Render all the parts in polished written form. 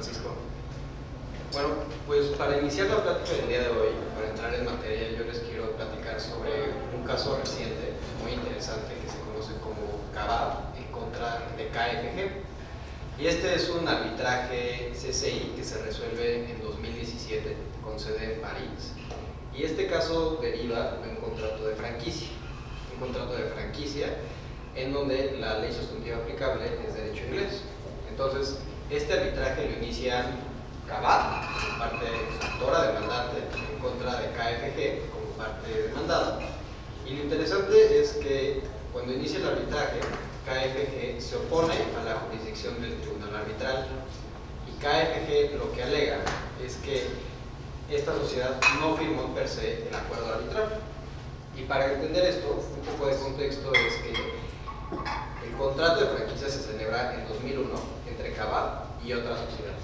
Francisco. Bueno, pues para iniciar la plática del día de hoy, para entrar en materia, yo les quiero platicar sobre un caso reciente, muy interesante, que se conoce como Kabab en contra de KFG. Y este es un arbitraje CCI que se resuelve en 2017 con sede en París. Y este caso deriva de un contrato de franquicia. Un contrato de franquicia en donde la ley sustantiva aplicable es derecho inglés. Entonces, este arbitraje lo inicia Kabab como parte actora demandante en contra de KFG como parte demandada. Y lo interesante es que cuando inicia el arbitraje, KFG se opone a la jurisdicción del tribunal arbitral y KFG lo que alega es que esta sociedad no firmó per se el acuerdo arbitral. Y para entender esto, un poco de contexto es que el contrato de franquicia se celebra en 2001 entre Kabab y otra sociedad.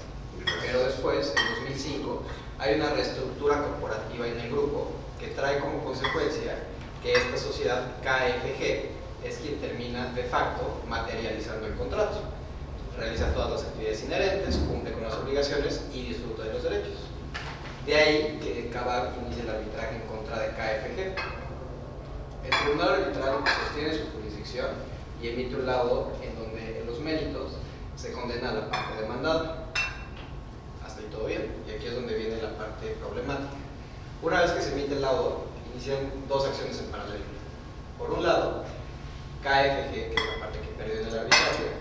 Pero después, en 2005, hay una reestructura corporativa en el grupo que trae como consecuencia que esta sociedad KFG es quien termina de facto materializando el contrato. Realiza todas las actividades inherentes, cumple con las obligaciones y disfruta de los derechos. De ahí que Kabab inicia el arbitraje en contra de KFG. El tribunal arbitral sostiene su jurisdicción y emite un laudo en donde en los méritos se condena a la parte demandada. Hasta ahí todo bien, y aquí es donde viene la parte problemática. Una vez que se emite el laudo, inician dos acciones en paralelo. Por un lado, KFG, que es la parte que perdió en el arbitraje,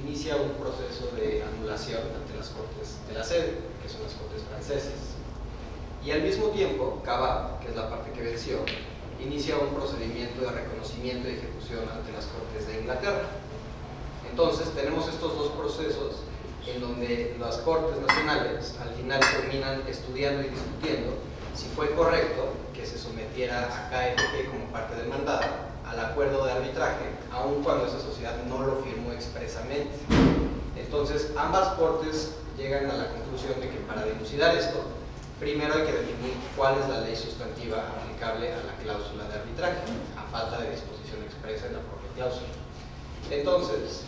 inicia un proceso de anulación ante las cortes de la sede, que son las cortes francesas. Y al mismo tiempo, Kabab, que es la parte que venció, inicia un procedimiento de reconocimiento y ejecución ante las cortes de Inglaterra. Entonces, tenemos estos dos procesos en donde las cortes nacionales al final terminan estudiando y discutiendo si fue correcto que se sometiera a KFG como parte demandada al acuerdo de arbitraje, aun cuando esa sociedad no lo firmó expresamente. Entonces, ambas cortes llegan a la conclusión de que para dilucidar esto, primero hay que definir cuál es la ley sustantiva aplicable a la cláusula de arbitraje, a falta de disposición expresa en la propia cláusula. Entonces,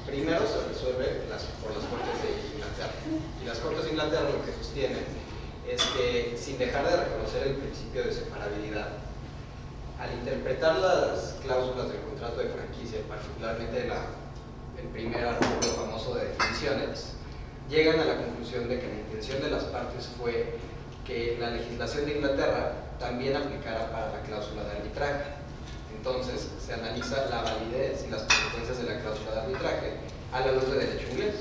primero se resuelve por las Cortes de Inglaterra. Y las Cortes de Inglaterra lo que sostienen es que, sin dejar de reconocer el principio de separabilidad, al interpretar las cláusulas del contrato de franquicia, particularmente el primer artículo famoso de definiciones, llegan a la conclusión de que la intención de las partes fue que la legislación de Inglaterra también aplicara para la cláusula de arbitraje. Entonces, se analiza la validez y las consecuencias de la cláusula de arbitraje a la luz de derecho inglés.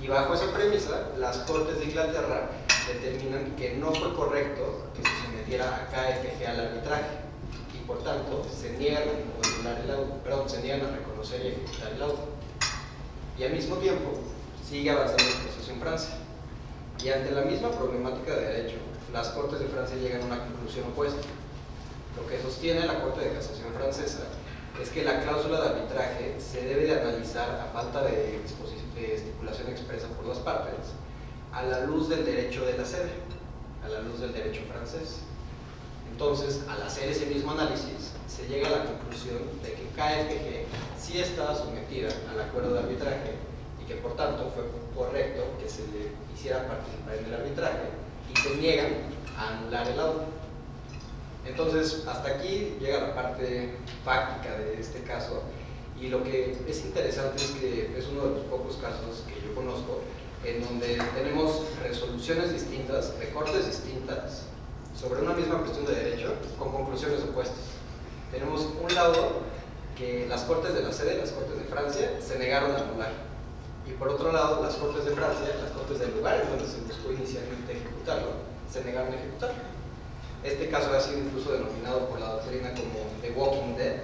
Y bajo esa premisa, las Cortes de Inglaterra determinan que no fue correcto que se sometiera a KFG al arbitraje y, por tanto, se niegan a reconocer y ejecutar el laudo. Y al mismo tiempo, sigue avanzando el proceso en Francia. Y ante la misma problemática de derecho, las Cortes de Francia llegan a una conclusión opuesta. Lo que sostiene la Corte de Casación francesa es que la cláusula de arbitraje se debe de analizar a falta de estipulación expresa por las partes a la luz del derecho de la sede, a la luz del derecho francés. Entonces, al hacer ese mismo análisis, se llega a la conclusión de que KFG sí estaba sometida al acuerdo de arbitraje y que por tanto fue correcto que se le hiciera participar en el arbitraje y se niegan a anular el laudo. Entonces, hasta aquí llega la parte fáctica de este caso, y lo que es interesante es que es uno de los pocos casos que yo conozco en donde tenemos resoluciones distintas, de cortes distintas, sobre una misma cuestión de derecho, con conclusiones opuestas. Tenemos un laudo que las Cortes de la sede, las Cortes de Francia, se negaron a anular. Y por otro lado, las Cortes de Francia, las Cortes del lugar en donde se buscó inicialmente ejecutarlo, se negaron a ejecutarlo. Este caso ha sido incluso denominado por la doctrina como The Walking Dead,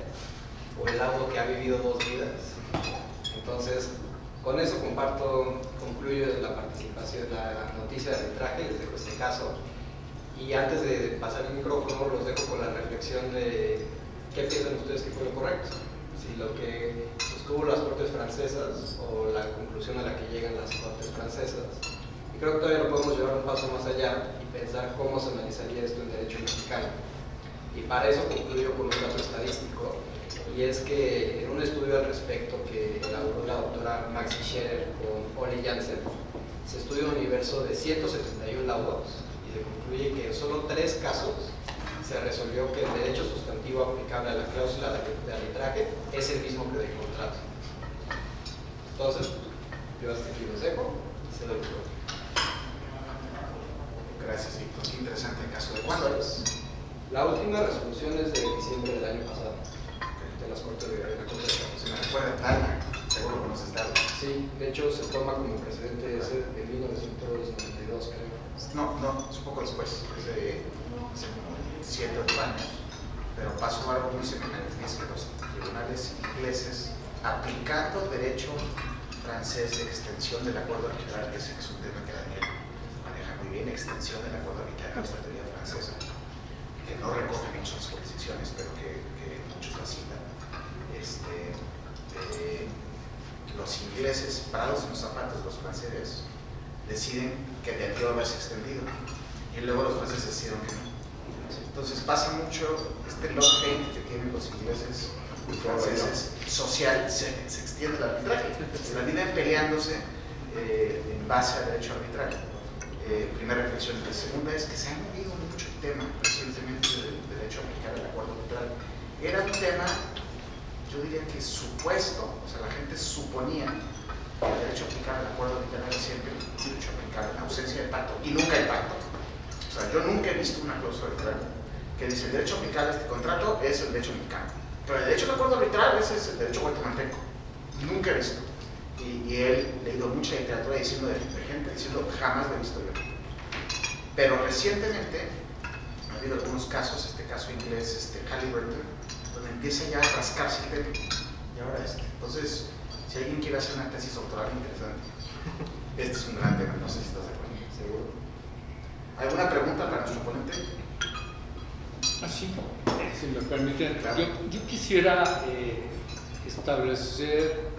o el laudo que ha vivido dos vidas. Entonces, con eso concluyo la participación, la noticia de arbitraje, les dejo este caso. Y antes de pasar el micrófono, los dejo con la reflexión de qué piensan ustedes que fue lo correcto. Si lo que sostuvo las Cortes francesas o la conclusión a la que llegan las Cortes francesas. Y creo que todavía lo podemos llevar un paso más allá y pensar cómo se analizaría esto en derecho mexicano. Y para eso concluyo con un dato estadístico, y es que en un estudio al respecto que elaboró la doctora Maxi Scherer con Ole Jansen, se estudia un universo de 171 laudos y se concluye que en solo 3 casos se resolvió que el derecho sustantivo aplicable a la cláusula de arbitraje es el mismo que del contrato. Entonces, yo hasta aquí los dejo y se lo digo. Gracias, Víctor. Qué interesante el caso de cuándo es. La última resolución es de diciembre del año pasado, de las Cortes de la Corte de Se me recuerda Darla, seguro conoces Darla. Sí, de hecho se toma como precedente ese de 1992, creo. No, es un poco después, es de hace como 7 o 8 años, pero pasó algo muy semejante, es que los tribunales ingleses, aplicando derecho francés de extensión del acuerdo arbitral, que es un tema que Daniel maneja muy bien, extensión del acuerdo arbitral a esta teoría francesa, que no recoge muchas jurisdicciones, pero que muchos la citan. Los ingleses, parados en los zapatos de los franceses, deciden que debió haberse extendido, y luego los franceses decidieron que no. Entonces pasa mucho este love hate que tienen los ingleses y franceses social, se extiende el arbitraje, se la viven peleándose en base al derecho arbitral. Primera reflexión. La segunda es que se ha movido mucho el tema recientemente del derecho a aplicar el acuerdo arbitral. Era un tema, yo diría que supuesto, o sea, la gente suponía que el derecho a aplicar el acuerdo arbitral era siempre el derecho a aplicar en ausencia de pacto, y nunca el pacto. O sea, yo nunca he visto una cláusula arbitral que dice el derecho a aplicar este contrato es el derecho mexicano, pero el derecho al acuerdo arbitral ese es el derecho guatemalteco. Nunca he visto. Y él ha leído mucha literatura diciendo de gente diciendo jamás lo he visto yo. Pero recientemente ha habido algunos casos, este caso inglés, Halliburton, donde empieza ya a rascarse el tema. Y ahora Entonces, si alguien quiere hacer una tesis doctoral interesante, este es un gran tema, no sé si estás de acuerdo. Seguro. ¿Alguna pregunta para nuestro ponente? Así, si me permiten, Claro. yo quisiera establecer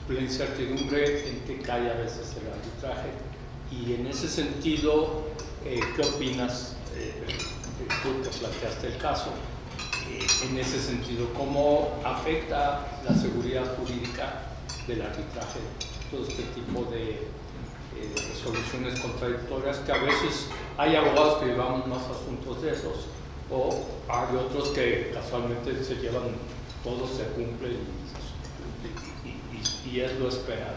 la incertidumbre en que cae a veces el arbitraje, y en ese sentido, ¿qué opinas tú que planteaste el caso? En ese sentido, ¿cómo afecta la seguridad jurídica del arbitraje todo este tipo de resoluciones contradictorias, que a veces hay abogados que llevamos más asuntos de esos, o hay otros que casualmente se llevan, todo se cumple y es lo esperado?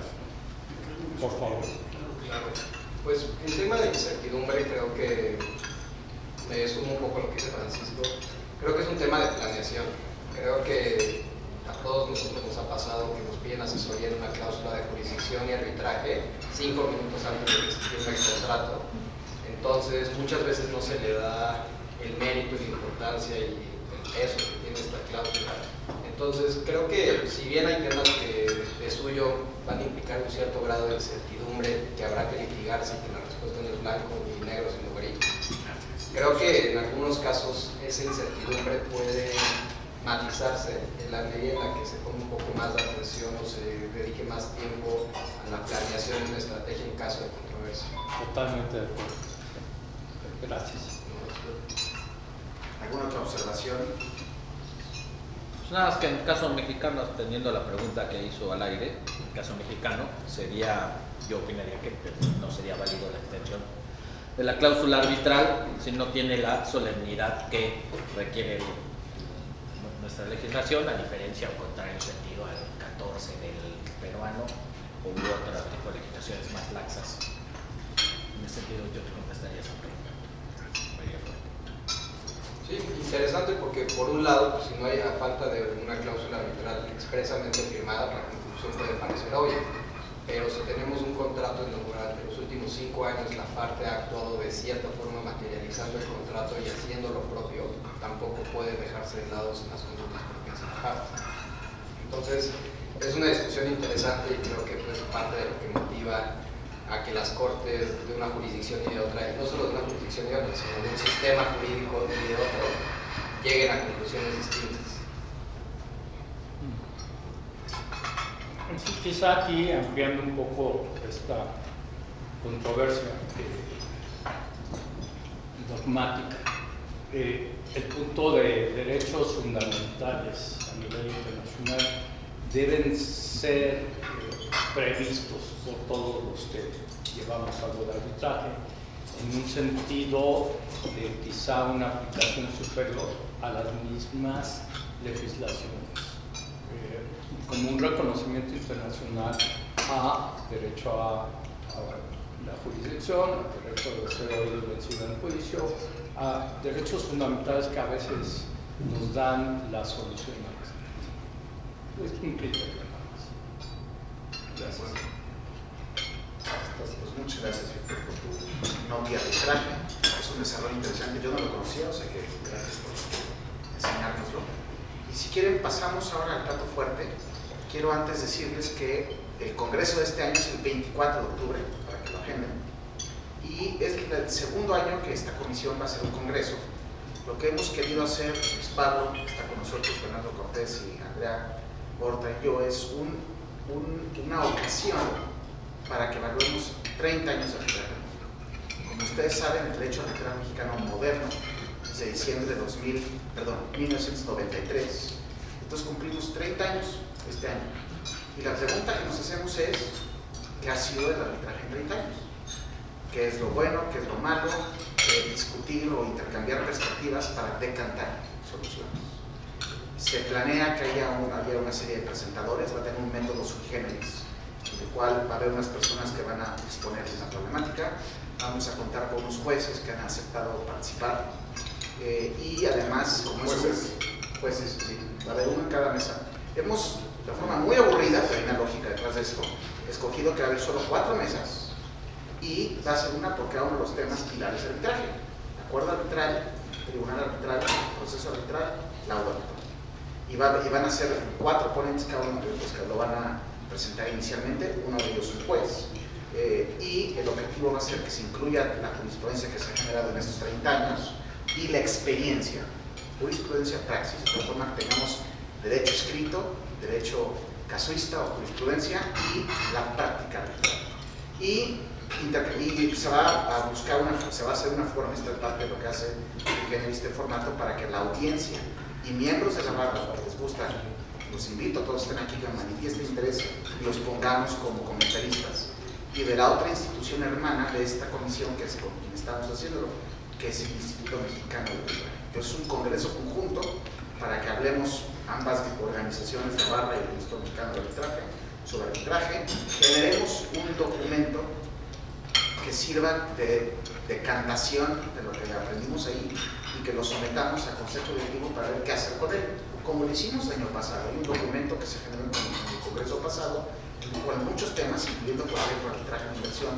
Por favor. Claro. Pues en tema de incertidumbre, creo que me sumo un poco a lo que dice Francisco. Creo que es un tema de planeación. Creo que a todos nosotros nos ha pasado que nos piden asesoría en una cláusula de jurisdicción y arbitraje 5 minutos antes de que se firme el contrato. Entonces, muchas veces no se le da el mérito y la importancia y el peso que tiene esta cláusula. Entonces, creo que si bien hay temas que de suyo van a implicar un cierto grado de incertidumbre, que habrá que litigarse y que la respuesta no es blanco ni negro sino gris, creo que en algunos casos esa incertidumbre puede matizarse en la medida en la que se ponga un poco más de atención o se dedique más tiempo a la planeación de una estrategia en caso de controversia. Totalmente de acuerdo. Gracias. ¿Alguna otra observación? Nada más que en el caso mexicano, teniendo la pregunta que hizo al aire, en el caso mexicano sería, yo opinaría que no sería válido la extensión de la cláusula arbitral si no tiene la solemnidad que requiere nuestra legislación, a diferencia o contrario sentido al 14 del peruano o u otro tipo de legislaciones más laxas. En ese sentido yo te contestaría esa pregunta. Sí, interesante porque por un lado, pues, si no hay a falta de una cláusula arbitral expresamente firmada, la conclusión puede parecer obvia, pero si tenemos un contrato en donde durante los últimos 5 años la parte ha actuado de cierta forma materializando el contrato y haciendo lo propio, tampoco puede dejarse de lado en las conductas propias de la parte. Entonces, es una discusión interesante y creo que es parte de lo que motiva a que las cortes de una jurisdicción y de otra, y no solo de una jurisdicción y de otra, sino de un sistema jurídico y de otro, lleguen a conclusiones distintas. Sí, quizá aquí, ampliando un poco esta controversia dogmática, el punto de derechos fundamentales a nivel internacional deben ser previstos por todos los que llevamos algo de arbitraje, en un sentido de quizá una aplicación superior a las mismas legislaciones, como un reconocimiento internacional a derecho a la jurisdicción, a derecho de ser oído y vencido en juicio, a derechos fundamentales que a veces nos dan la solución a las cosas. Es un criterio nada más. Gracias. Pues muchas gracias, Víctor, por tu nota de arbitraje. Es un desarrollo interesante, yo no lo conocía, o sea que gracias por enseñárnoslo. Y si quieren, pasamos ahora al plato fuerte. Quiero antes decirles que el congreso de este año es el 24 de octubre, para que lo agenden. Y es el segundo año que esta comisión va a hacer un congreso. Lo que hemos querido hacer, Luis Pablo, está con nosotros Fernando Cortés y Andrea Horta y yo, es una ocasión para que evaluemos 30 años de arbitraje. Como ustedes saben, el derecho arbitral mexicano moderno es de diciembre de 1993. Entonces cumplimos 30 años este año. Y la pregunta que nos hacemos es, ¿qué ha sido el arbitraje en 30 años? ¿Qué es lo bueno? ¿Qué es lo malo? Discutir o intercambiar perspectivas para decantar soluciones. Se planea que haya una serie de presentadores, va a tener un método sui generis, en el cual va a haber unas personas que van a exponer la problemática. Vamos a contar con unos jueces que han aceptado participar y además, como jueces, sí, va a haber uno en cada mesa. Hemos, de forma muy aburrida, pero hay una lógica detrás de esto, escogido que va a haber solo 4 mesas y va a ser una por cada uno de los temas pilares del arbitraje: acuerdo arbitral, tribunal arbitral, proceso arbitral, laudo arbitral. Y van a ser 4 ponentes cada uno de los que lo van a presentar inicialmente, uno de ellos un juez. Y el objetivo va a ser que se incluya la jurisprudencia que se ha generado en estos 30 años y la experiencia, jurisprudencia, praxis, de tal forma que tengamos derecho escrito, derecho casuista o jurisprudencia y la práctica arbitral. Y se va a buscar se va a hacer una forma, esta es parte de lo que hace en este formato, para que la audiencia y miembros de la barra, que les gusta, los invito a todos estén aquí, que manifiesten interés y los pongamos como comentaristas. Y de la otra institución hermana de esta comisión, que es con quien estamos haciéndolo, que es el Instituto Mexicano de Arbitraje. Entonces, es un congreso conjunto para que hablemos ambas organizaciones, la barra y el Instituto Mexicano de Arbitraje, sobre arbitraje. Generemos un documento que sirva de decantación de lo que aprendimos ahí y que lo sometamos al Consejo Directivo para ver qué hacer con él, como lo hicimos el año pasado. Hay un documento que se generó en el Congreso pasado, en el cual muchos temas, incluyendo por ejemplo arbitraje en inversión,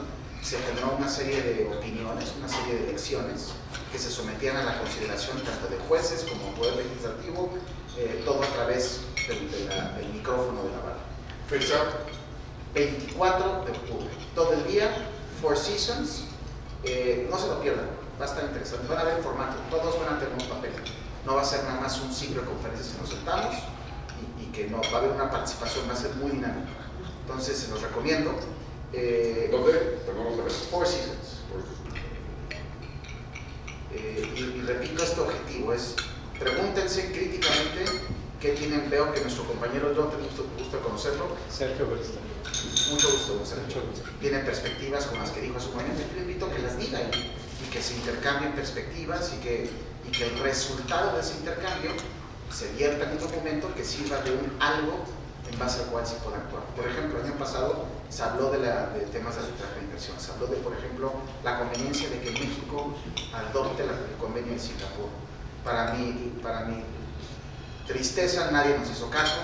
se generó una serie de opiniones, una serie de elecciones que se sometían a la consideración tanto de jueces como poder legislativo, todo a través del micrófono de la barra. Fecha 24 de octubre, todo el día, 4 Seasons. No se lo pierdan, va a estar interesante. Van a ver el formato, todos van a tener un papel. No va a ser nada más un ciclo de conferencias que nos sentamos y que no va a haber una participación, va a ser muy dinámica. Entonces, se los recomiendo. ¿Dónde? Perdón, otra vez. 4 Seasons. Y repito, este objetivo es: pregúntense críticamente qué tienen. Veo que nuestro compañero John, te gusta conocerlo. Sergio Berista. Mucho gusto, Sergio. Tiene perspectivas como las que dijo hace un momento. Yo le invito a que las diga y que se intercambien perspectivas y que el resultado de ese intercambio se vierta en un documento que sirva de algo en base al cual se pueda actuar. Por ejemplo, el año pasado se habló de temas de arbitraje de inversión. Se habló de, por ejemplo, la conveniencia de que México adopte el convenio de Singapur. Para mi tristeza, nadie nos hizo caso.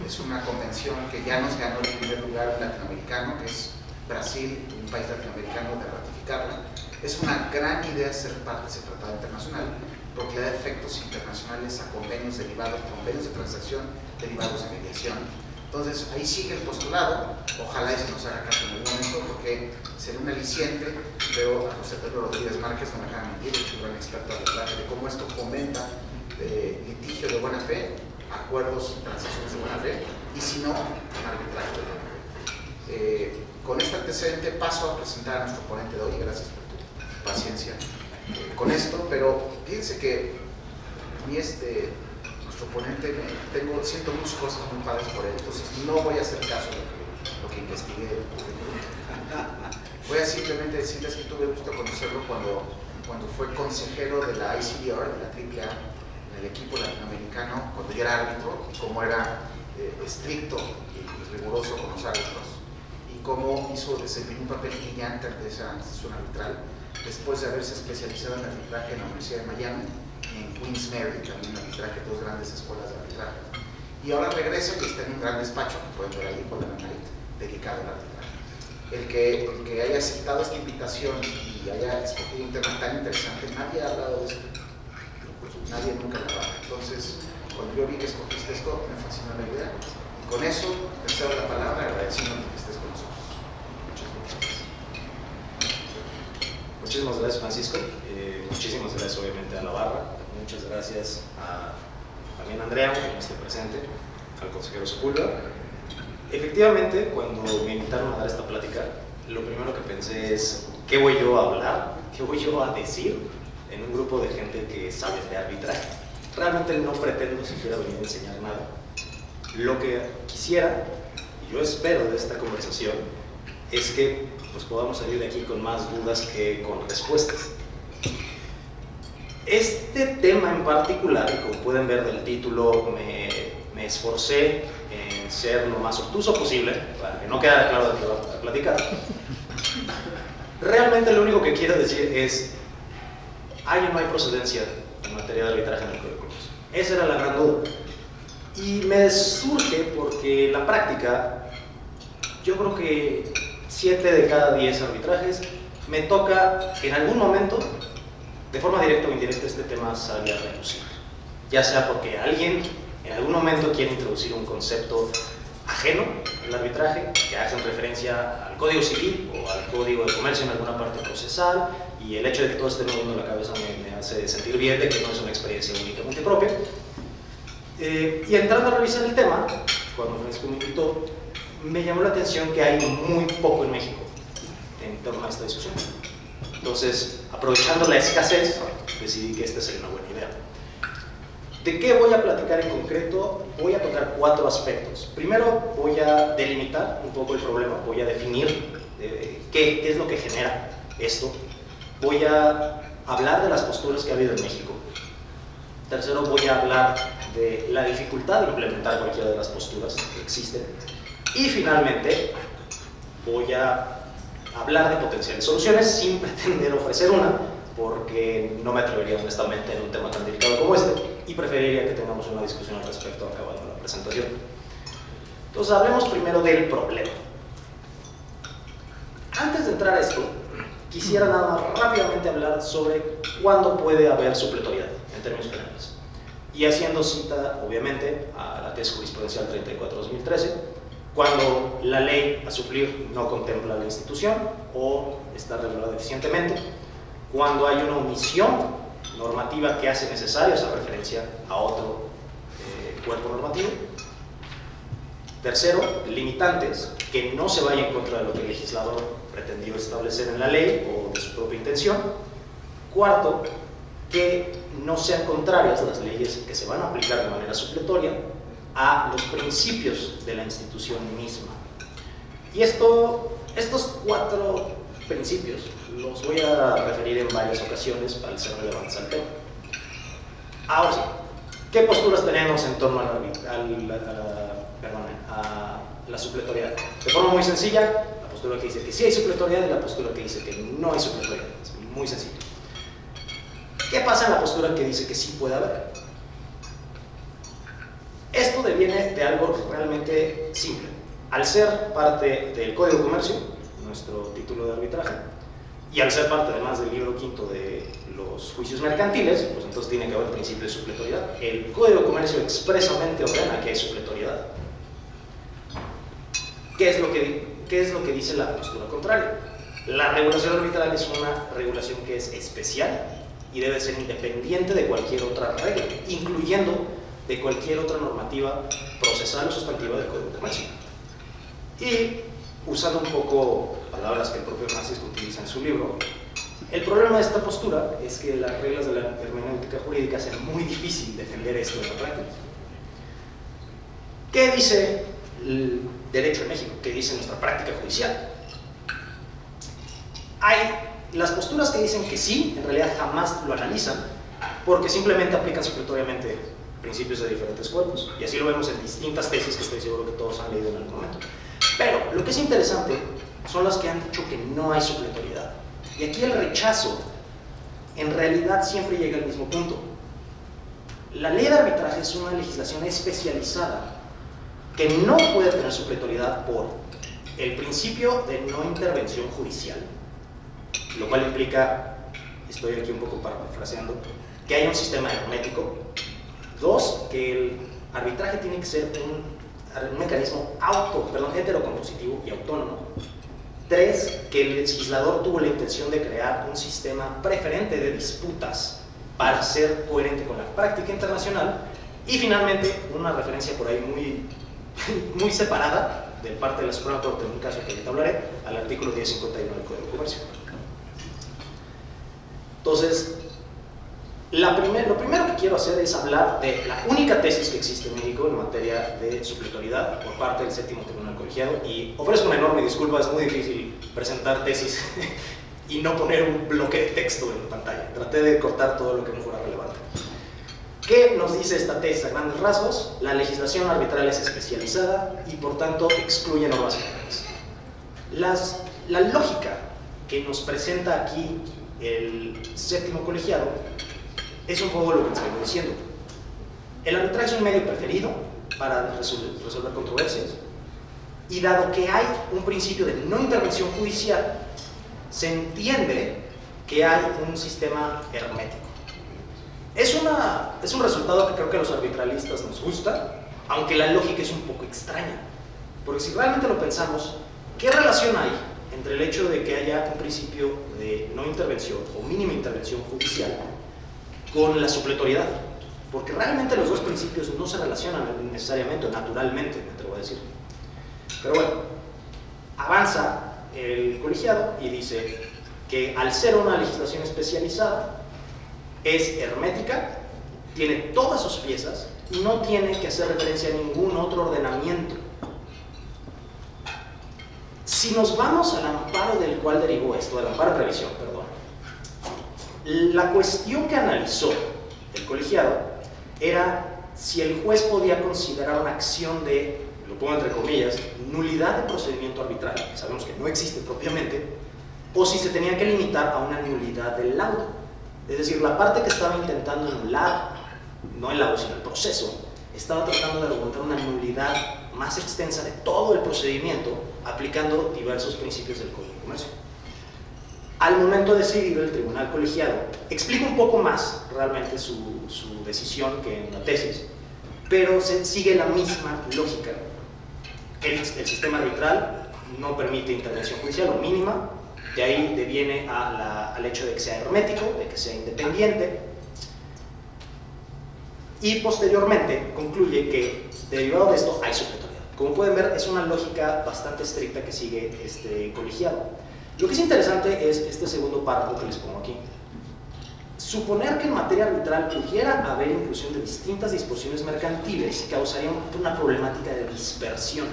Es una convención que ya nos ganó el primer lugar latinoamericano, que es Brasil, un país latinoamericano, de ratificarla. Es una gran idea ser parte de ese tratado internacional, porque le da efectos internacionales a convenios derivados, convenios de transacción derivados de mediación. Entonces, ahí sigue el postulado. Ojalá y se nos haga caso en algún momento, porque sería un aliciente. Veo a José Pedro Rodríguez Márquez, no me deja mentir, es un gran experto en arbitraje, de cómo esto fomenta litigio de buena fe, acuerdos y transacciones de buena fe, y si no, arbitraje de buena fe. Con este antecedente paso a presentar a nuestro ponente de hoy. Gracias por tu paciencia con esto, pero fíjense que a mí nuestro ponente, siento muchas cosas muy padres por él, entonces no voy a hacer caso de lo que lo que investigué. Voy a simplemente decirles que tuve gusto conocerlo cuando fue consejero de la ICDR, de la AAA, en el equipo latinoamericano, cuando yo era árbitro, y cómo era estricto y riguroso con los árbitros, y cómo desempeñó un papel brillante ante esa institución arbitral, después de haberse especializado en arbitraje en la Universidad de Miami y en Queens Mary, también arbitraje, dos grandes escuelas de arbitraje. Y ahora regresa y está en un gran despacho, que pueden ver ahí, por la Merit, dedicado al arbitraje. El que haya aceptado esta invitación y haya escogido un tema tan interesante, nadie ha hablado de esto. Nadie nunca la baja. Entonces, cuando yo vi que escogiste esto, me fascinó la idea. Y con eso, te cedo la palabra, agradeciendo que estés con nosotros. Muchas gracias. Muchísimas gracias, Francisco. Muchísimas gracias, obviamente, a la barra. Muchas gracias también a Andrea, que esté presente, al consejero Sepúlveda. Efectivamente, cuando me invitaron a dar esta plática, lo primero que pensé es, ¿qué voy yo a hablar? ¿Qué voy yo a decir en un grupo de gente que sabe de arbitraje? Realmente no pretendo siquiera venir a enseñar nada. Lo que quisiera, y yo espero de esta conversación, es que pues, podamos salir de aquí con más dudas que con respuestas. Este tema en particular, y como pueden ver del título, me esforcé en ser lo más obtuso posible, para que no quede claro de qué vamos a platicar. Realmente lo único que quiero decir es, ¿hay o no hay procedencia en materia de arbitraje en el Código de Comercio? Esa era la gran duda. Y me surge porque en la práctica, yo creo que 7 de cada 10 arbitrajes me toca en algún momento, de forma directa o indirecta, este tema salga a relucir. Ya sea porque alguien en algún momento quiere introducir un concepto ajeno al arbitraje, que hacen referencia al Código Civil o al Código de Comercio en alguna parte procesal, y el hecho de que todo esté moviendo la cabeza me hace sentir bien de que no es una experiencia únicamente propia. Y entrando a revisar el tema, cuando Francisco me invitó, me llamó la atención que hay muy poco en México en torno a esta discusión. Entonces, aprovechando la escasez, decidí que esta sería una buena idea. ¿De qué voy a platicar en concreto? Voy a tocar 4 aspectos. Primero, voy a delimitar un poco el problema, voy a definir qué es lo que genera esto. Voy a hablar de las posturas que ha habido en México. Tercero, voy a hablar de la dificultad de implementar cualquiera de las posturas que existen. Y finalmente, voy a hablar de potenciales soluciones sin pretender ofrecer una, porque no me atrevería honestamente en un tema tan delicado como este, y preferiría que tengamos una discusión al respecto acabando la presentación. Entonces, hablemos primero del problema. Antes de entrar a esto, quisiera nada más rápidamente hablar sobre cuándo puede haber supletoriedad, en términos generales. Y haciendo cita, obviamente, a la tesis jurisprudencial 34-2013, cuando la ley a suplir no contempla la institución o está regulada deficientemente, cuando hay una omisión normativa que hace necesaria esa referencia a otro cuerpo normativo. Tercero, limitantes que no se vayan en contra de lo que el legislador pretendió establecer en la ley o de su propia intención. Cuarto, que no sean contrarias las leyes que se van a aplicar de manera supletoria a los principios de la institución misma. Y estos 4 principios los voy a referir en varias ocasiones para ser relevantes al tema. Ahora sí, ¿qué posturas tenemos en torno a la supletoriedad? De forma muy sencilla, la postura que dice que sí hay supletoriedad y la postura que dice que no hay supletoriedad. Es muy sencillo. ¿Qué pasa en la postura que dice que sí puede haber? Esto deviene de algo realmente simple. Al ser parte del Código de Comercio, nuestro título de arbitraje, y al ser parte además del libro quinto de los juicios mercantiles, pues entonces tiene que haber principio de supletoriedad. El Código de Comercio expresamente ordena que hay supletoriedad. ¿Qué es lo que dice la postura contraria? La regulación arbitral es una regulación que es especial y debe ser independiente de cualquier otra regla, incluyendo de cualquier otra normativa procesal o sustantiva del Código de Comercio. Y, usando un poco palabras que el propio Francisco utiliza en su libro, el problema de esta postura es que las reglas de la hermenéutica jurídica hacen muy difícil defender esto en la práctica. ¿Qué dice el derecho en México, qué dice nuestra práctica judicial. Hay las posturas que dicen que sí, en realidad jamás lo analizan, porque simplemente aplican supletoriamente principios de diferentes cuerpos, y así lo vemos en distintas tesis que estoy seguro que todos han leído en algún momento. Pero lo que es interesante son las que han dicho que no hay supletoriedad, y aquí el rechazo en realidad siempre llega al mismo punto. La ley de arbitraje es una legislación especializada que no puede tener supletoriedad por el principio de no intervención judicial, lo cual implica, estoy aquí un poco parafraseando, que haya un sistema hermético. 2, que el arbitraje tiene que ser un mecanismo heterocompositivo y autónomo. 3, que el legislador tuvo la intención de crear un sistema preferente de disputas para ser coherente con la práctica internacional. Y finalmente, una referencia por ahí muy separada de parte de la Suprema Corte, en un caso que ahorita hablaré, al artículo 1051 del Código de Comercio. Entonces, lo primero que quiero hacer es hablar de la única tesis que existe en México en materia de supletoriedad por parte del Séptimo Tribunal Colegiado, y ofrezco una enorme disculpa, es muy difícil presentar tesis y no poner un bloque de texto en pantalla. Traté de cortar todo lo que no fuera relevante. ¿Qué nos dice esta tesis a grandes rasgos? La legislación arbitral es especializada y por tanto excluye normas generales. La lógica que nos presenta aquí el Séptimo Colegiado es un poco lo que estamos diciendo. El arbitraje es un medio preferido para resolver controversias, y dado que hay un principio de no intervención judicial, se entiende que hay un sistema hermético. Es un resultado que creo que a los arbitralistas nos gusta, aunque la lógica es un poco extraña, porque si realmente lo pensamos, ¿qué relación hay entre el hecho de que haya un principio de no intervención o mínima intervención judicial con la supletoriedad? Porque realmente los dos principios no se relacionan necesariamente o naturalmente, me atrevo a decir. Pero bueno, avanza el colegiado y dice que al ser una legislación especializada es hermética, tiene todas sus piezas y no tiene que hacer referencia a ningún otro ordenamiento. Si nos vamos al amparo del cual derivó esto, al amparo de revisión, perdón, la cuestión que analizó el colegiado era si el juez podía considerar una acción de, lo pongo entre comillas, nulidad de procedimiento arbitral, que sabemos que no existe propiamente, o si se tenía que limitar a una nulidad del laudo. Es decir, la parte que estaba intentando anular, no el laudo sino el proceso, estaba tratando de argumentar una nulidad más extensa de todo el procedimiento, aplicando diversos principios del Código de Comercio. Al momento de decidir, el tribunal colegiado explica un poco más realmente su decisión que en la tesis, pero se sigue la misma lógica. El sistema arbitral no permite intervención judicial o mínima, de ahí deviene al hecho de que sea hermético, de que sea independiente, y posteriormente concluye que derivado de esto hay supletoriedad. Como pueden ver, es una lógica bastante estricta que sigue este colegiado. Lo que es interesante es este segundo párrafo que les pongo aquí. Suponer que en materia arbitral pudiera haber inclusión de distintas disposiciones mercantiles causaría una problemática de dispersión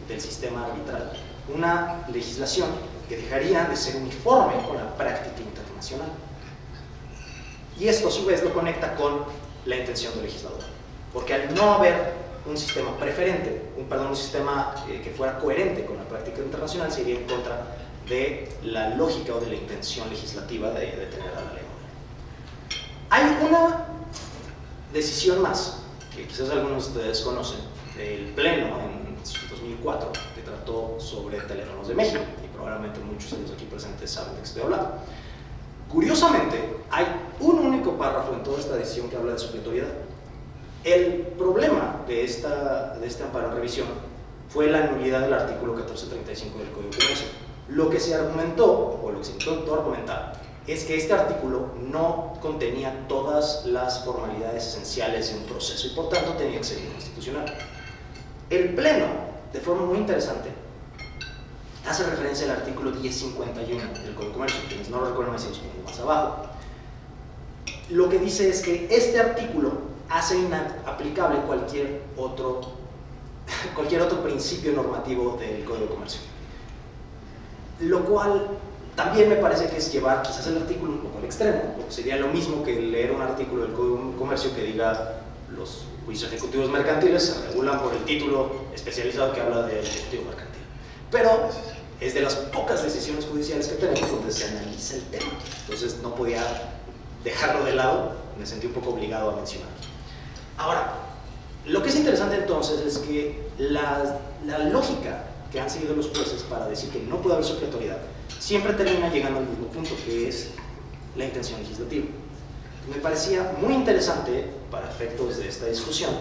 del sistema arbitral, una legislación que dejaría de ser uniforme con la práctica internacional. Y esto a su vez lo conecta con la intención del legislador, porque al no haber un sistema preferente, un sistema que fuera coherente con la práctica internacional, se iría en contra de la lógica o de la intención legislativa de tener a la ley. Hay una decisión más, que quizás algunos de ustedes conocen, del Pleno en 2004, que trató sobre Teléfonos de México, y probablemente muchos de los aquí presentes saben de qué estoy hablando. Curiosamente, hay un único párrafo en toda esta decisión que habla de supletoriedad. El problema de este amparo en revisión fue la nulidad del artículo 1435 del Código de Comercio. Lo que se argumentó, o lo que se intentó argumentar, es que este artículo no contenía todas las formalidades esenciales de un proceso y por tanto tenía que ser inconstitucional. El Pleno, de forma muy interesante, hace referencia al artículo 1051 del Código de Comercio, quienes no lo recuerdan me siento más abajo. Lo que dice es que este artículo hace inaplicable cualquier otro cualquier otro principio normativo del Código de Comercio. Lo cual también me parece que es llevar quizás el artículo un poco al extremo, porque sería lo mismo que leer un artículo del Código de Comercio que diga los juicios ejecutivos mercantiles se regulan por el título especializado que habla del ejecutivo mercantil. Pero es de las pocas decisiones judiciales que tenemos donde se analiza el tema. Entonces no podía dejarlo de lado, me sentí un poco obligado a mencionarlo. Ahora, lo que es interesante entonces es que la lógica que han seguido los jueces para decir que no puede haber supletoriedad siempre termina llegando al mismo punto, que es la intención legislativa. Me parecía muy interesante, para efectos de esta discusión,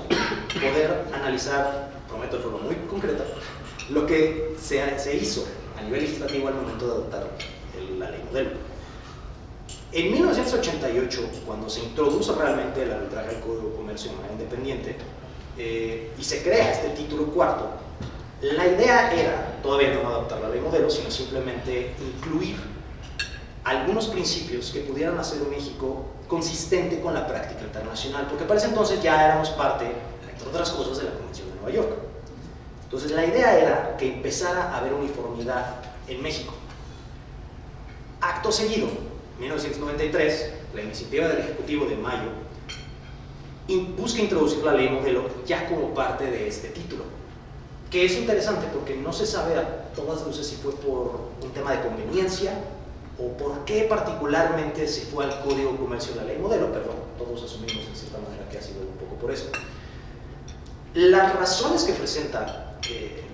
poder analizar, prometo de forma muy concreta, lo que se hizo a nivel legislativo al momento de adoptar la ley modelo. En 1988, cuando se introduce realmente el arbitraje al Código de Comercio de manera independiente y se crea este título cuarto, la idea era, todavía no adoptar la ley modelo, sino simplemente incluir algunos principios que pudieran hacer un México consistente con la práctica internacional, porque para ese entonces ya éramos parte, entre otras cosas, de la Convención de Nueva York. Entonces la idea era que empezara a haber uniformidad en México. Acto seguido, 1993, la iniciativa del Ejecutivo de mayo busca introducir la ley modelo ya como parte de este título, que es interesante porque no se sabe a todas luces si fue por un tema de conveniencia o por qué particularmente se fue al Código de Comercio de la ley modelo, pero bueno, todos asumimos en cierta manera que ha sido un poco por eso. Las razones que presenta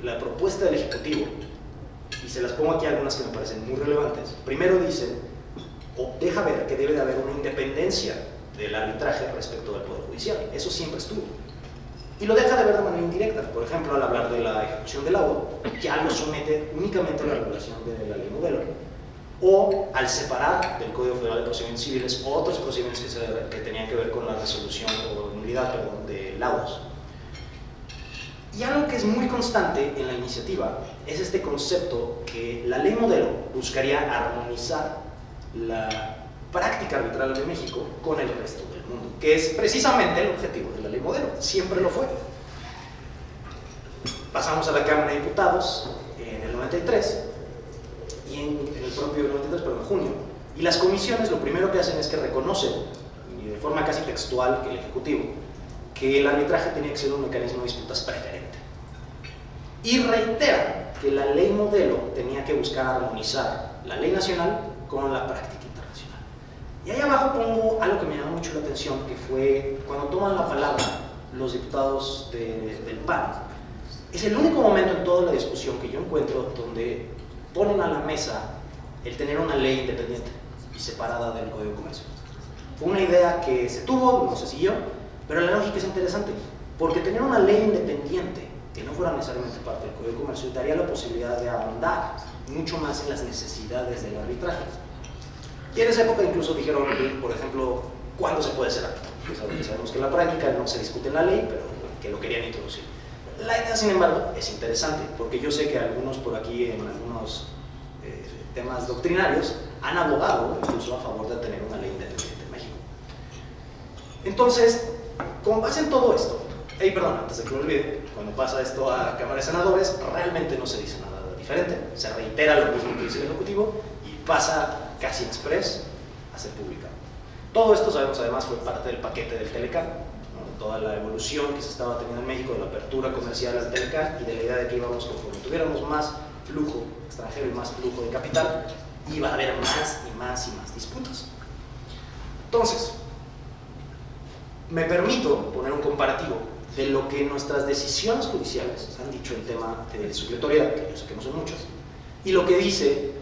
la propuesta del Ejecutivo, y se las pongo aquí algunas que me parecen muy relevantes, primero dicen, o deja ver que debe de haber una independencia del arbitraje respecto del Poder Judicial, eso siempre estuvo. Y lo deja de ver de manera indirecta, por ejemplo, al hablar de la ejecución del laudo, ya lo somete únicamente a la regulación de la ley modelo, o al separar del Código Federal de Procedimientos Civiles otros procedimientos que tenían que ver con la resolución o nulidad, perdón, de laudos. Y algo que es muy constante en la iniciativa es este concepto que la ley modelo buscaría armonizar la práctica arbitral de México con el resto del mundo, que es precisamente el objetivo de la ley modelo, siempre lo fue. Pasamos a la Cámara de Diputados en el 93, y en el propio 93, pero en junio, y las comisiones lo primero que hacen es que reconocen, y de forma casi textual que el Ejecutivo, que el arbitraje tenía que ser un mecanismo de disputas preferente. Y reiteran que la ley modelo tenía que buscar armonizar la ley nacional con la práctica internacional. Y ahí abajo pongo algo que me llamó mucho la atención, que fue cuando toman la palabra los diputados del PAN. Es el único momento en toda la discusión que yo encuentro donde ponen a la mesa el tener una ley independiente y separada del Código de Comercio. Fue una idea que se tuvo, no se siguió, pero la lógica es interesante, porque tener una ley independiente que no fuera necesariamente parte del Código de Comercio daría la posibilidad de ahondar mucho más en las necesidades del arbitraje. Y en esa época incluso dijeron, por ejemplo, ¿cuándo se puede ser árbitro? Sabemos que en la práctica no se discute en la ley, pero que lo querían introducir. La idea, sin embargo, es interesante, porque yo sé que algunos por aquí, en algunos temas doctrinarios, han abogado incluso a favor de tener una ley independiente en México. Entonces, con base en todo esto, perdón, antes de que me olvide, cuando pasa esto a Cámara de Senadores, realmente no se dice nada diferente, se reitera lo mismo que dice el Ejecutivo y pasa casi express a ser publicado. Todo esto, sabemos, además fue parte del paquete del Telecán, ¿no? Toda la evolución que se estaba teniendo en México de la apertura comercial al Telecán y de la idea de que íbamos, conforme tuviéramos más flujo extranjero y más flujo de capital, iba a haber más y más y más disputas. Entonces, me permito poner un comparativo de lo que nuestras decisiones judiciales han dicho en tema de supletoriedad, que yo sé que no son muchas, y lo que dice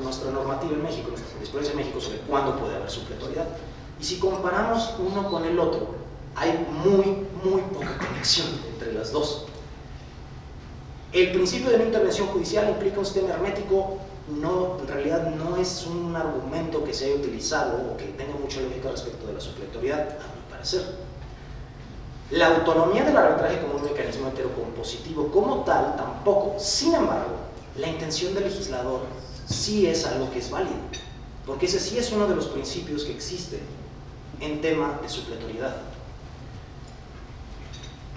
nuestra normativa en México, nuestra jurisprudencia en México sobre cuándo puede haber supletoriedad. Y si comparamos uno con el otro, hay muy poca conexión entre las dos. El principio de no intervención judicial implica un sistema hermético, no, en realidad no es un argumento que se haya utilizado o que tenga mucha lógica respecto de la supletoriedad, a mi parecer. La autonomía del arbitraje como un mecanismo heterocompositivo como tal tampoco. Sin embargo, la intención del legislador sí es algo que es válido, porque ese sí es uno de los principios que existen en tema de supletoriedad.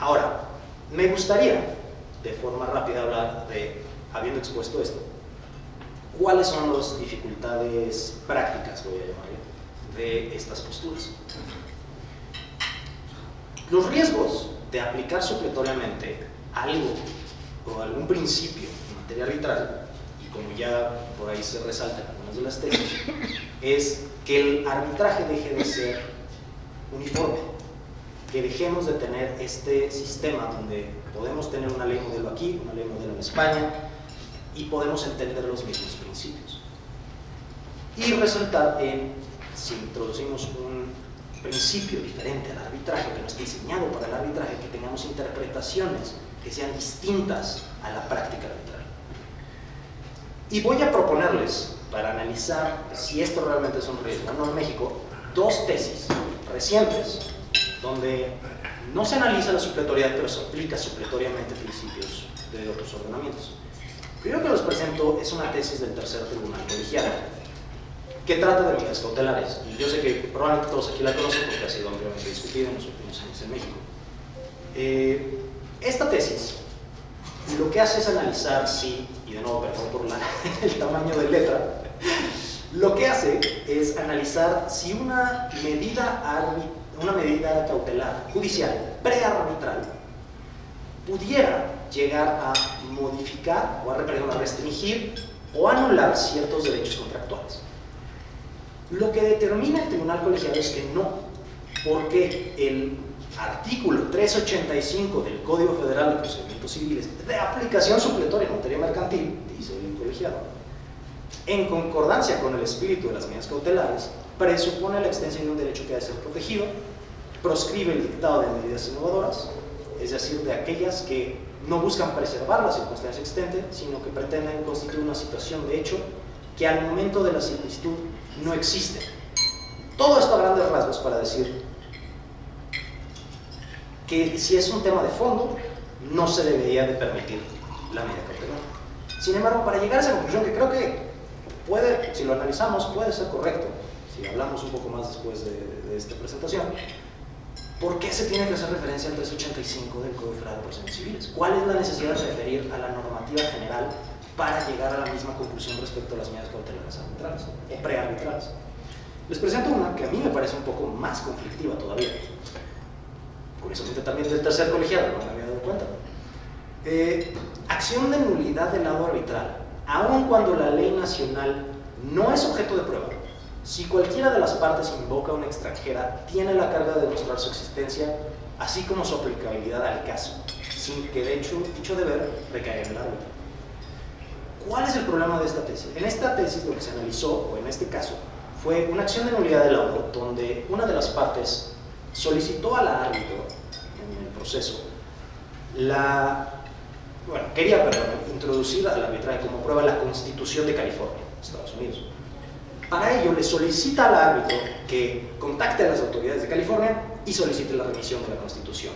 Ahora, me gustaría de forma rápida hablar de, habiendo expuesto esto, cuáles son las dificultades prácticas, voy a llamarle, de estas posturas. Los riesgos de aplicar supletoriamente algo o algún principio en materia arbitral, y como ya por ahí se resaltan algunas de las tesis, es que el arbitraje deje de ser uniforme, que dejemos de tener este sistema donde podemos tener una ley modelo aquí, una ley modelo en España, y podemos entender los mismos principios. Y resaltar en, si introducimos un principio diferente al arbitraje, que no esté diseñado para el arbitraje, que tengamos interpretaciones que sean distintas a la práctica arbitral. Y voy a proponerles, para analizar si esto realmente es un riesgo o no en México, dos tesis recientes donde no se analiza la supletoriedad, pero se aplica supletoriamente principios de otros ordenamientos. Primero que los presento es una tesis del tercer tribunal colegiado que trata de medidas cautelares, y yo sé que probablemente todos aquí la conocen porque ha sido ampliamente discutida en los últimos años en México. Esta tesis lo que hace es analizar si, y de nuevo perdón por el tamaño de letra, lo que hace es analizar si una medida cautelar judicial prearbitral pudiera llegar a modificar o a restringir o anular ciertos derechos contractuales. Lo que determina el tribunal colegiado es que no, porque el artículo 385 del Código Federal de Procedimientos Civiles de aplicación supletoria en materia mercantil, dice el colegiado, en concordancia con el espíritu de las medidas cautelares, presupone la extensión de un derecho que ha de ser protegido, proscribe el dictado de medidas innovadoras, es decir, de aquellas que no buscan preservar la circunstancia existente, sino que pretenden constituir una situación de hecho que al momento de la solicitud no existe. Todo esto a grandes rasgos para decir que si es un tema de fondo, no se debería de permitir la medida cautelar. Sin embargo, para llegar a esa conclusión, que creo que puede, si lo analizamos, puede ser correcto, si hablamos un poco más después de esta presentación, ¿por qué se tiene que hacer referencia al 385 del Código Federal de Procedimientos Civiles? ¿Cuál es la necesidad de referir a la normativa general para llegar a la misma conclusión respecto a las medidas cautelares arbitrales o prearbitrales? Les presento una que a mí me parece un poco más conflictiva todavía. Curiosamente también del tercer colegiado, no me había dado cuenta. Acción de nulidad del lado arbitral, aun cuando la ley nacional no es objeto de prueba. Si cualquiera de las partes invoca a una extranjera, tiene la carga de demostrar su existencia, así como su aplicabilidad al caso, sin que de hecho dicho deber recaiga en el árbitro. ¿Cuál es el problema de esta tesis? En esta tesis lo que se analizó, o en este caso, fue una acción de nulidad del laudo, donde una de las partes solicitó al árbitro en el proceso quería introducir al arbitraje como prueba la Constitución de California, Estados Unidos. Para ello le solicita al árbitro que contacte a las autoridades de California y solicite la revisión de la Constitución.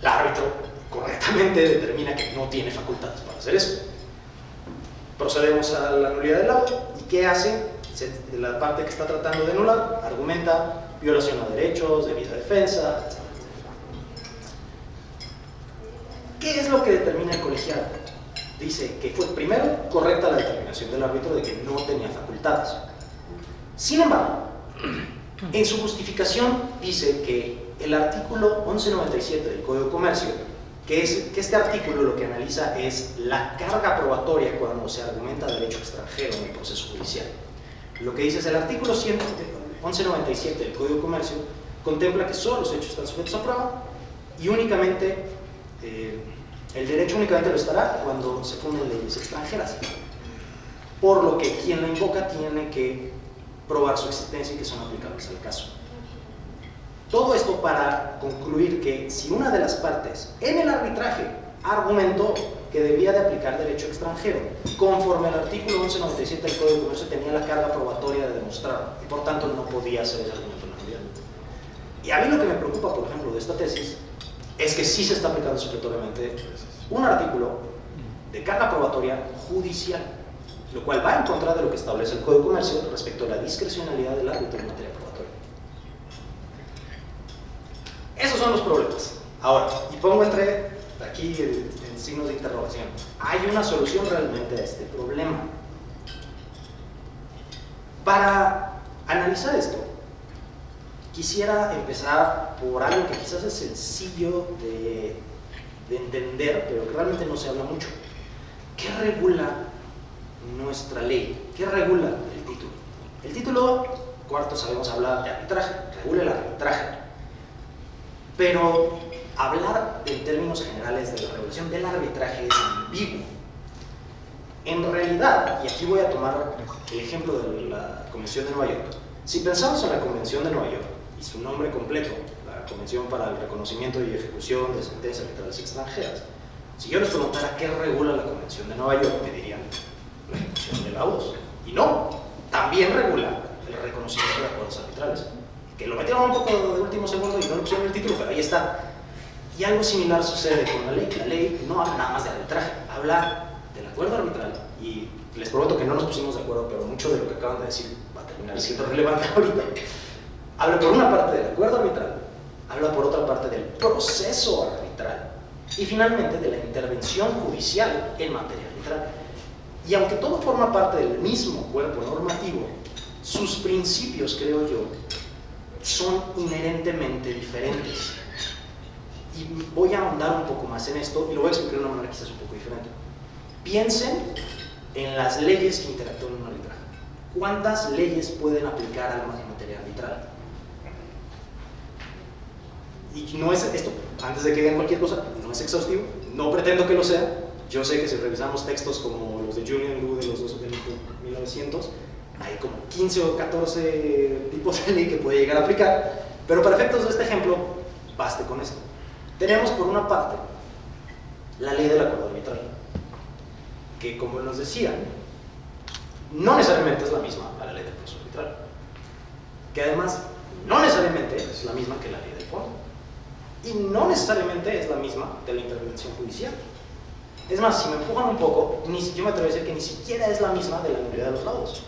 El árbitro correctamente determina que no tiene facultades para hacer eso. Procedemos a la nulidad del laudo y ¿qué hace? La parte que está tratando de anular argumenta violación a derechos, debida defensa, etc. ¿Qué es lo que determina el colegiado? Dice que fue primero correcta la determinación del árbitro de que no tenía facultades. Sin embargo, en su justificación dice que el artículo 1197 del Código de Comercio, que este artículo lo que analiza es la carga probatoria cuando se argumenta derecho extranjero en el proceso judicial. Lo que dice es el artículo 1197 del Código de Comercio contempla que solo los hechos están sujetos a prueba y únicamente el derecho únicamente lo estará cuando se funden leyes extranjeras, por lo que quien la invoca tiene que probar su existencia y que son aplicables al caso. Todo esto para concluir que si una de las partes en el arbitraje argumentó que debía de aplicar derecho extranjero, conforme al artículo 1197 del Código de Comercio tenía la carga probatoria de demostrar y por tanto no podía hacer ese argumento en la nulidad. Y a mí lo que me preocupa, por ejemplo, de esta tesis es que sí se está aplicando supletoriamente un artículo de carga probatoria judicial, lo cual va en contra de lo que establece el Código de Comercio respecto a la discrecionalidad del árbitro en materia probatoria. Esos son los problemas. Ahora, y pongo entre aquí en signos de interrogación. ¿Hay una solución realmente a este problema? Para analizar esto, quisiera empezar por algo que quizás es sencillo de entender, pero que realmente no se habla mucho. ¿Qué regula nuestra ley? ¿Qué regula el título? El título cuarto, sabemos, habla de arbitraje, regula el arbitraje. Pero hablar en términos generales de la regulación del arbitraje es ambiguo. En realidad, y aquí voy a tomar el ejemplo de la Convención de Nueva York. Si pensamos en la Convención de Nueva York y su nombre completo, la Convención para el Reconocimiento y Ejecución de Sentencias Arbitrales Extranjeras, si yo les preguntara qué regula la Convención de Nueva York, me dirían la ejecución de laudos. Y no, también regula el reconocimiento de acuerdos arbitrales, que lo metieron un poco de último segundo y no lo pusieron en el título, pero ahí está. Y algo similar sucede con la ley. La ley no habla nada más de arbitraje, habla del acuerdo arbitral, y les prometo que no nos pusimos de acuerdo, pero mucho de lo que acaban de decir va a terminar siendo relevante ahorita. Habla por una parte del acuerdo arbitral, habla por otra parte del proceso arbitral y finalmente de la intervención judicial en materia arbitral. Y aunque todo forma parte del mismo cuerpo normativo, sus principios, creo yo, son inherentemente diferentes. Y voy a ahondar un poco más en esto y lo voy a explicar de una manera quizás un poco diferente. Piensen en las leyes que interactúan en un arbitraje. ¿Cuántas leyes pueden aplicar a la materia arbitral? Y no es esto, antes de que digan cualquier cosa, no es exhaustivo, no pretendo que lo sea. Yo sé que si revisamos textos como los de Julian Liu de los 1900, hay como 15 o 14 tipos de ley que puede llegar a aplicar, pero para efectos de este ejemplo, baste con esto. Tenemos por una parte la ley del acuerdo arbitral, que como nos decían, no necesariamente es la misma a la ley del proceso arbitral, que además no necesariamente es la misma que la ley del fondo, y no necesariamente es la misma de la intervención judicial. Es más, si me empujan un poco, yo me atrevo a decir que ni siquiera es la misma de la nulidad de los laudos,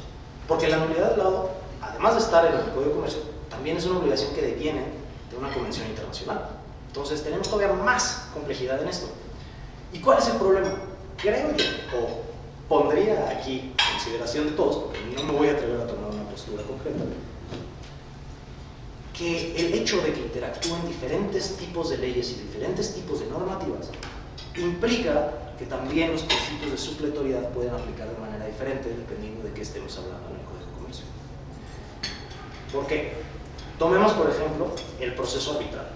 porque la nulidad del laudo, además de estar en el Código de Comercio, también es una obligación que deviene de una convención internacional. Entonces tenemos todavía más complejidad en esto. ¿Y cuál es el problema? Creo yo, o pondría aquí en consideración de todos, porque no me voy a atrever a tomar una postura concreta, que el hecho de que interactúen diferentes tipos de leyes y diferentes tipos de normativas implica que también los principios de supletoriedad pueden aplicar de manera diferente dependiendo de qué estemos hablando en el Código de Comercio. ¿Por qué? Tomemos, por ejemplo, el proceso arbitral.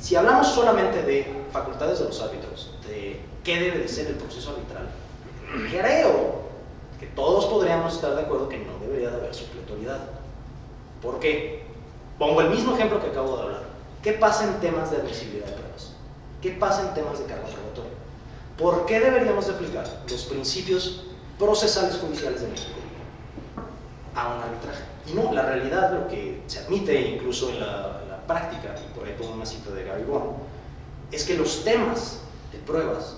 Si hablamos solamente de facultades de los árbitros, de qué debe de ser el proceso arbitral, creo que todos podríamos estar de acuerdo que no debería de haber supletoriedad. ¿Por qué? Pongo el mismo ejemplo que acabo de hablar. ¿Qué pasa en temas de admisibilidad de pruebas? ¿Qué pasa en temas de cargo probatorio? ¿Por qué deberíamos de aplicar los principios procesales judiciales de México a un arbitraje? Y no, la realidad, lo que se admite incluso en la práctica, y por ahí pongo una cita de Gary Bond, es que los temas de pruebas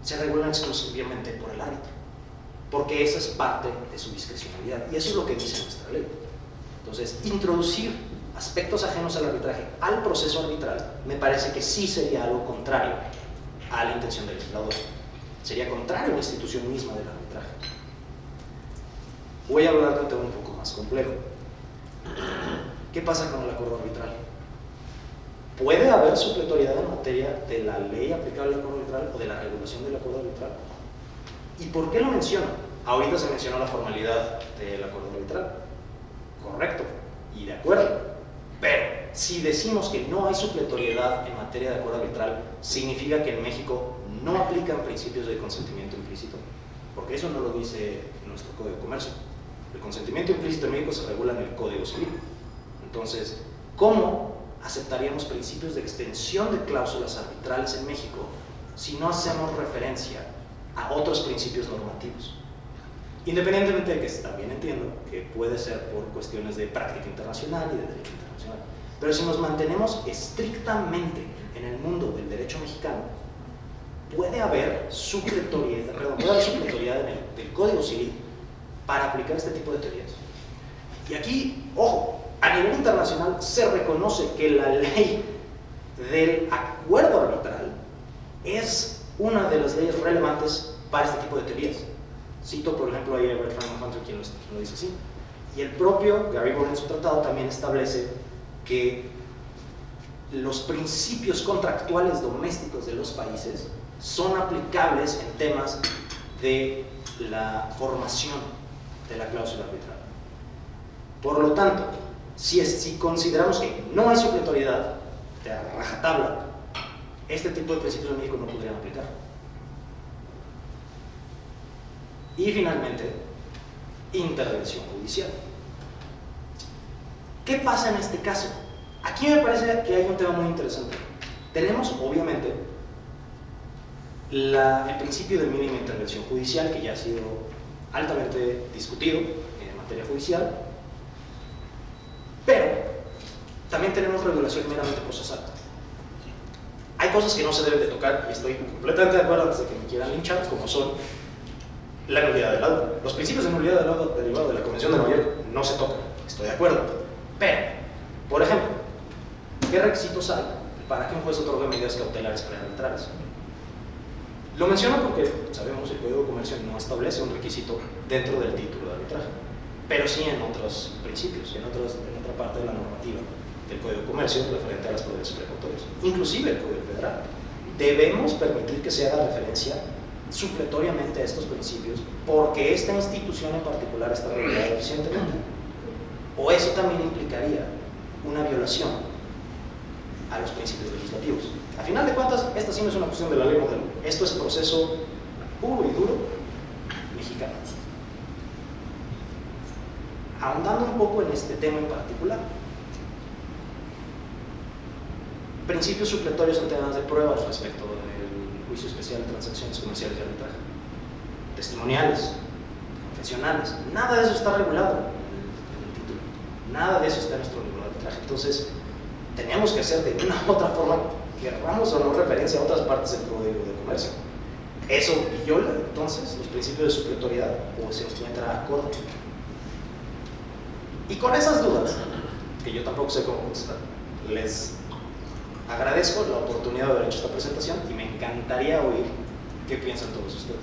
se regulan exclusivamente por el árbitro, porque esa es parte de su discrecionalidad, y eso es lo que dice nuestra ley. Entonces, introducir aspectos ajenos al arbitraje al proceso arbitral me parece que sí sería algo contrario a la intención del legislador, sería contrario a la institución misma del arbitraje. Voy a hablar de un tema un poco más complejo. ¿Qué pasa con el acuerdo arbitral? ¿Puede haber supletoriedad en materia de la ley aplicable al acuerdo arbitral o de la regulación del acuerdo arbitral? ¿Y por qué lo menciono? Ahorita se mencionó la formalidad del acuerdo arbitral. Correcto, y de acuerdo. Pero si decimos que no hay supletoriedad en materia de acuerdo arbitral, significa que en México no aplican principios de consentimiento implícito, porque eso no lo dice nuestro Código de Comercio. El consentimiento implícito en México se regula en el Código Civil. Entonces, ¿cómo aceptaríamos principios de extensión de cláusulas arbitrales en México si no hacemos referencia a otros principios normativos? Independientemente de que también entiendo que puede ser por cuestiones de práctica internacional y de derecho internacional. Pero si nos mantenemos estrictamente en el mundo del derecho mexicano, puede haber supletoriedad en el Código Civil para aplicar este tipo de teorías. Y aquí, ojo, a nivel internacional se reconoce que la ley del acuerdo arbitral es una de las leyes relevantes para este tipo de teorías. Cito, por ejemplo, ahí a Brett Hunter, quien lo dice así. Y el propio Gary Born en su tratado también establece que los principios contractuales domésticos de los países son aplicables en temas de la formación de la cláusula arbitral. Por lo tanto, si consideramos que no hay supletoriedad de rajatabla, este tipo de principios en México no podrían aplicar. Y finalmente, intervención judicial. ¿Qué pasa en este caso? Aquí me parece que hay un tema muy interesante. Tenemos, obviamente, el principio de mínima intervención judicial, que ya ha sido altamente discutido en materia judicial, pero también tenemos regulación meramente procesal. Hay cosas que no se deben de tocar, y estoy completamente de acuerdo antes de que me quieran linchar, como son la nulidad del laudo. Los principios de nulidad del laudo derivados de la Convención de Nueva York no se tocan, estoy de acuerdo. Pero, por ejemplo, ¿qué requisitos hay para que un juez otorgue medidas cautelares prearbitrales? Lo menciono porque sabemos que el Código de Comercio no establece un requisito dentro del título de arbitraje, pero sí en otros principios, en otra parte de la normativa del Código de Comercio referente a las prudencias precautorias, inclusive el Código Federal. Debemos permitir que se haga referencia supletoriamente a estos principios porque esta institución en particular está regulada eficientemente. O eso también implicaría una violación a los principios legislativos. A final de cuentas, esta sí no es una cuestión de la ley modelo. Esto es proceso puro y duro mexicano. Ahondando un poco en este tema en particular. Principios supletorios en temas de pruebas respecto del juicio especial de transacciones comerciales y arbitraje. Testimoniales, confesionales, nada de eso está regulado en el título. Nada de eso está en nuestro libro de arbitraje. Entonces, tenemos que hacer de una u otra forma, querramos o no, referencia a otras partes del Código de Comercio. ¿Eso viola entonces los principios de supletoriedad o se encuentra acorde? Y con esas dudas, que yo tampoco sé cómo contestar, les agradezco la oportunidad de haber hecho esta presentación y me encantaría oír qué piensan todos ustedes.